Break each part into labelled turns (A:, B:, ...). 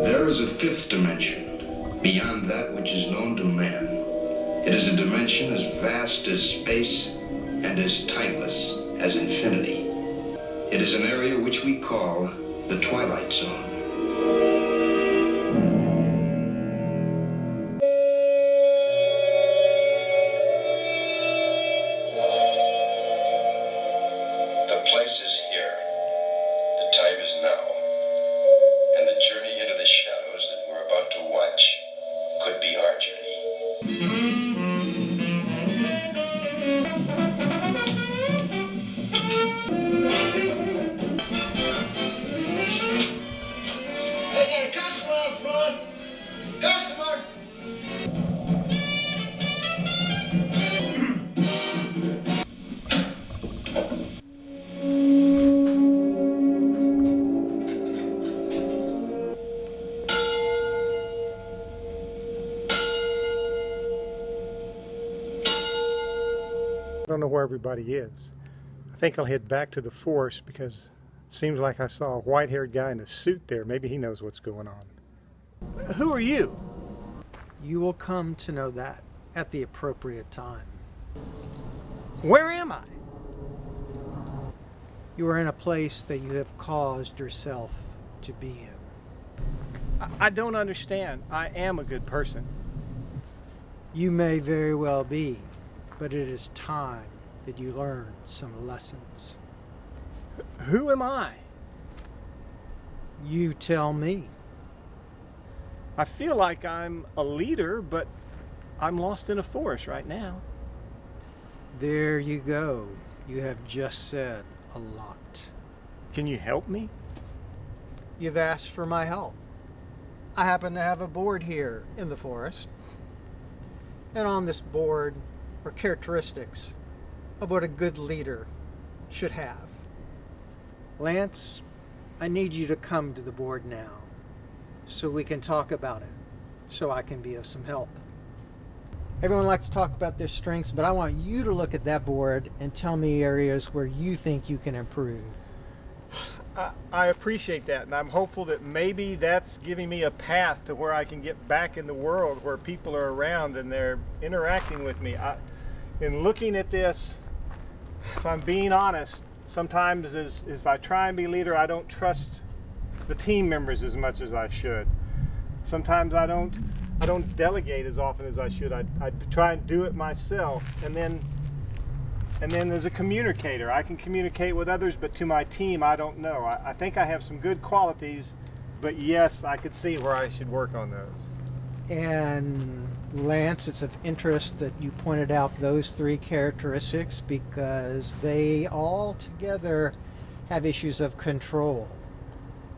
A: There is a fifth dimension, beyond that which is known to man. It is a dimension as vast as space and as timeless as infinity. It is an area which we call the Twilight Zone.
B: The place is here. The time is now. And the journey into the shadows that we're about to watch could be our journey.
C: Hey, got a customer out front! Customer!
D: I don't know where everybody is. I think I'll head back to the force because it seems like I saw a white-haired guy in a suit there. Maybe he knows what's going on. Who are you?
E: You will come to know that at the appropriate time.
D: Where am I?
E: You are in a place that you have caused yourself to be in.
D: I don't understand. I am a good person.
E: You may very well be, but it is time that you learn some lessons.
D: Who am I?
E: You tell me.
D: I feel like I'm a leader, but I'm lost in a forest right now.
E: There you go. You have just said a lot.
D: Can you help me?
E: You've asked for my help. I happen to have a board here in the forest. And on this board are characteristics of what a good leader should have. Lance, I need you to come to the board now so we can talk about it, so I can be of some help. Everyone likes to talk about their strengths, but I want you to look at that board and tell me areas where you think you can improve.
D: I appreciate that, and I'm hopeful that maybe that's giving me a path to where I can get back in the world where people are around and they're interacting with me. In looking at this, if I'm being honest, sometimes if I try and be leader, I don't trust the team members as much as I should. Sometimes I don't delegate as often as I should. I try and do it myself, and then as a communicator, I can communicate with others, but to my team, I don't know. I think I have some good qualities, but yes, I could see where I should work on those.
E: And Lance, it's of interest that you pointed out those three characteristics because they all together have issues of control.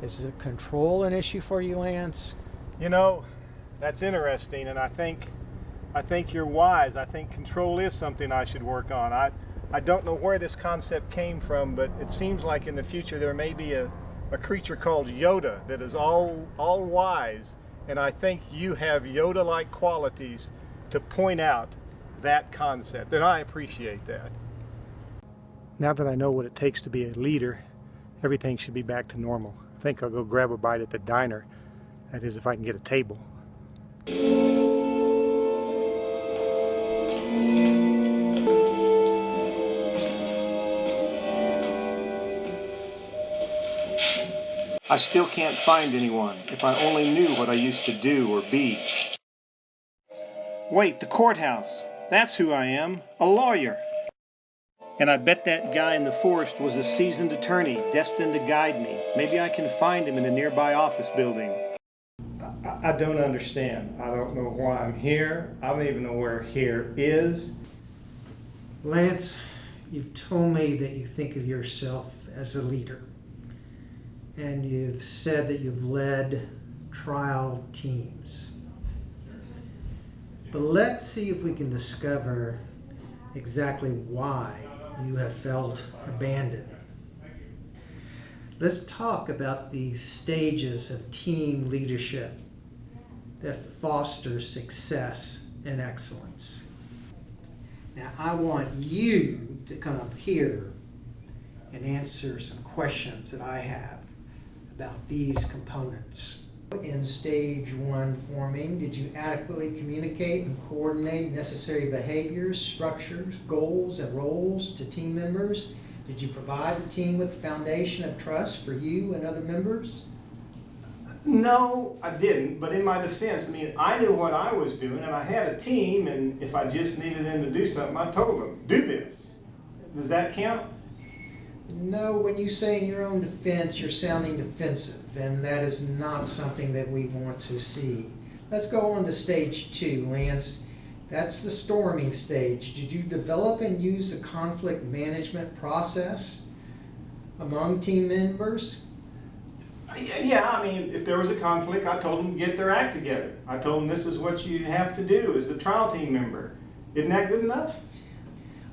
E: Is control an issue for you, Lance?
D: You know, that's interesting, and I think you're wise. I think control is something I should work on. I don't know where this concept came from, but it seems like in the future there may be a creature called Yoda that is all wise, and I think you have Yoda-like qualities to point out that concept, and I appreciate that. Now that I know what it takes to be a leader, everything should be back to normal. I think I'll go grab a bite at the diner. That is, if I can get a table. I still can't find anyone. If I only knew what I used to do or be. Wait, the courthouse. That's who I am, a lawyer. And I bet that guy in the forest was a seasoned attorney destined to guide me. Maybe I can find him in a nearby office building. I don't understand. I don't know why I'm here. I don't even know where here is.
E: Lance, you've told me that you think of yourself as a leader. And you've said that you've led trial teams. But let's see if we can discover exactly why you have felt abandoned. Let's talk about the stages of team leadership that foster success and excellence. Now, I want you to come up here and answer some questions that I have about these components. In stage 1 forming, did you adequately communicate and coordinate necessary behaviors, structures, goals, and roles to team members? Did you provide the team with the foundation of trust for you and other members?
D: No, I didn't, but in my defense, I mean, I knew what I was doing, and I had a team, and if I just needed them to do something, I told them, do this. Does that count?
E: No, when you say in your own defense, you're sounding defensive, and that is not something that we want to see. Let's go on to stage 2, Lance. That's the storming stage. Did you develop and use a conflict management process among team members?
D: Yeah, I mean, if there was a conflict, I told them to get their act together. I told them this is what you have to do as a trial team member. Isn't that good enough?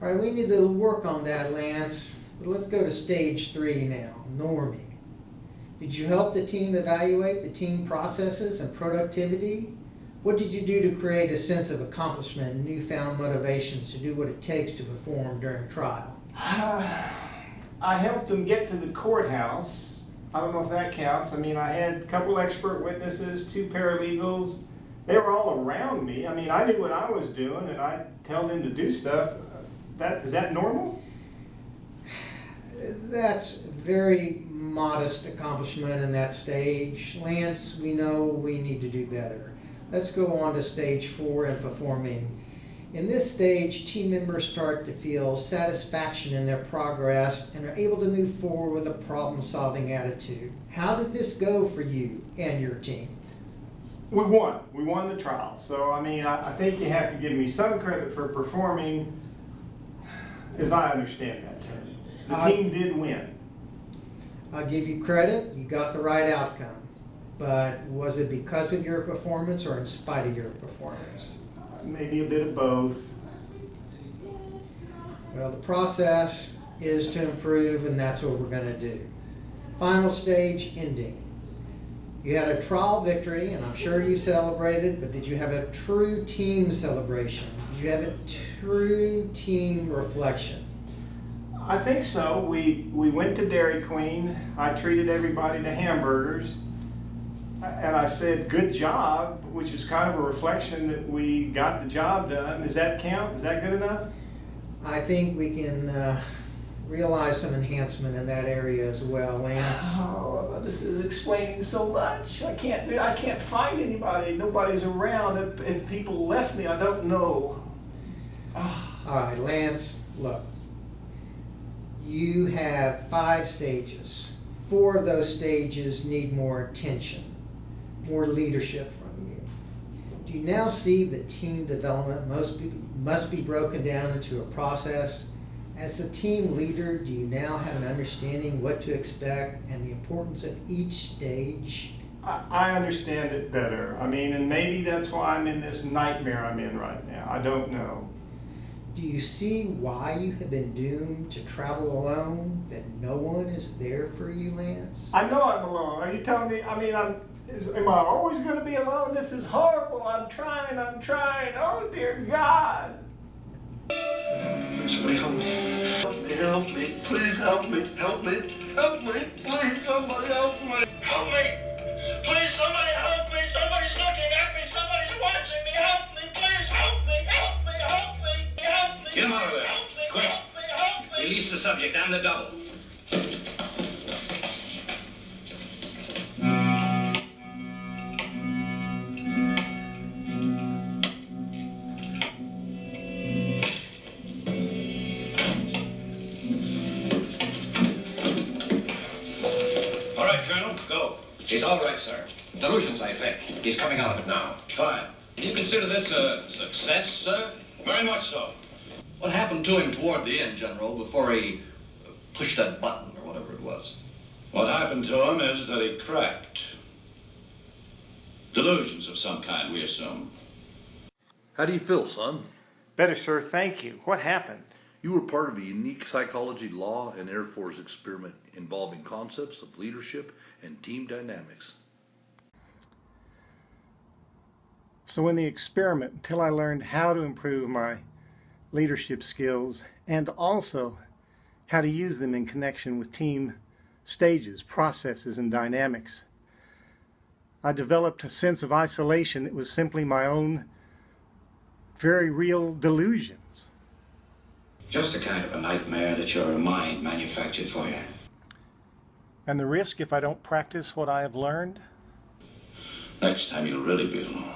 E: All right, we need to work on that, Lance. But let's go to stage 3 now, norming. Did you help the team evaluate the team processes and productivity? What did you do to create a sense of accomplishment and newfound motivations to do what it takes to perform during trial?
D: I helped them get to the courthouse. I don't know if that counts. I mean, I had a couple expert witnesses, 2 paralegals. They were all around me. I mean, I knew what I was doing, and I tell them to do stuff. Is that normal?
E: That's very modest accomplishment in that stage. Lance, we know we need to do better. Let's go on to stage 4 and performing. In this stage, team members start to feel satisfaction in their progress and are able to move forward with a problem-solving attitude. How did this go for you and your team?
D: We won. We won the trial. So, I mean, I think you have to give me some credit for performing, as I understand that term. The team did win.
E: I'll give you credit. You got the right outcome. But was it because of your performance or in spite of your performance?
D: Maybe a bit of both.
E: Well, the process is to improve, and that's what we're going to do. Final stage, ending. You had a trial victory, and I'm sure you celebrated, but did you have a true team celebration? Did you have a true team reflection?
D: I think so. We went to Dairy Queen. I treated everybody to hamburgers. And I said, good job, which is kind of a reflection that we got the job done. Does that count? Is that good enough?
E: I think we can realize some enhancement in that area as well, Lance.
D: Oh, this is explaining so much. I can't find anybody. Nobody's around. If people left me, I don't know.
E: All right, Lance, look. You have 5 stages. 4 of those stages need more attention, more leadership from you. Do you now see that team development must be broken down into a process? As the team leader, do you now have an understanding what to expect and the importance of each stage?
D: I understand it better. I mean, and maybe that's why I'm in this nightmare I'm in right now. I don't know.
E: Do you see why you have been doomed to travel alone, that no one is there for you, Lance?
D: I know I'm alone. Are you telling me, am I always going to be alone? This is horrible. I'm trying. Oh, dear God.
C: Somebody help me. Help me. Please help me. Help me. Help me. Please, somebody help me. Help me. Please, somebody help me. Somebody's looking at me. Somebody's watching me. Help me. Please help me. Help me. Help me. Help me.
B: Get him out of there.
C: Help me.
B: Quick.
C: Help me. Help me.
B: Release the subject and the double. All right, Colonel, go.
F: He's all right, sir. Delusions, I think. He's coming out of it now.
B: Fine. Do you consider this a success, sir? Very much so.
F: What happened to him toward the end, General, before he pushed that button or whatever it was?
B: What happened to him is that he cracked. Delusions of some kind, we assume.
G: How do you feel, son?
D: Better, sir. Thank you. What happened?
G: You were part of a unique psychology, law, and Air Force experiment involving concepts of leadership and team dynamics.
D: So in the experiment, until I learned how to improve my leadership skills and also how to use them in connection with team stages, processes, and dynamics. I developed a sense of isolation that was simply my own very real delusions.
H: Just a kind of a nightmare that your mind manufactured for you.
D: And the risk if I don't practice what I have learned?
H: Next time you'll really be alone.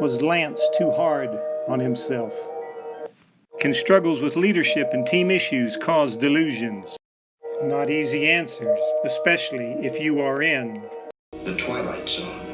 D: Was Lance too hard on himself? Can struggles with leadership and team issues cause delusions? Not easy answers, especially if you are in
A: The Twilight Zone.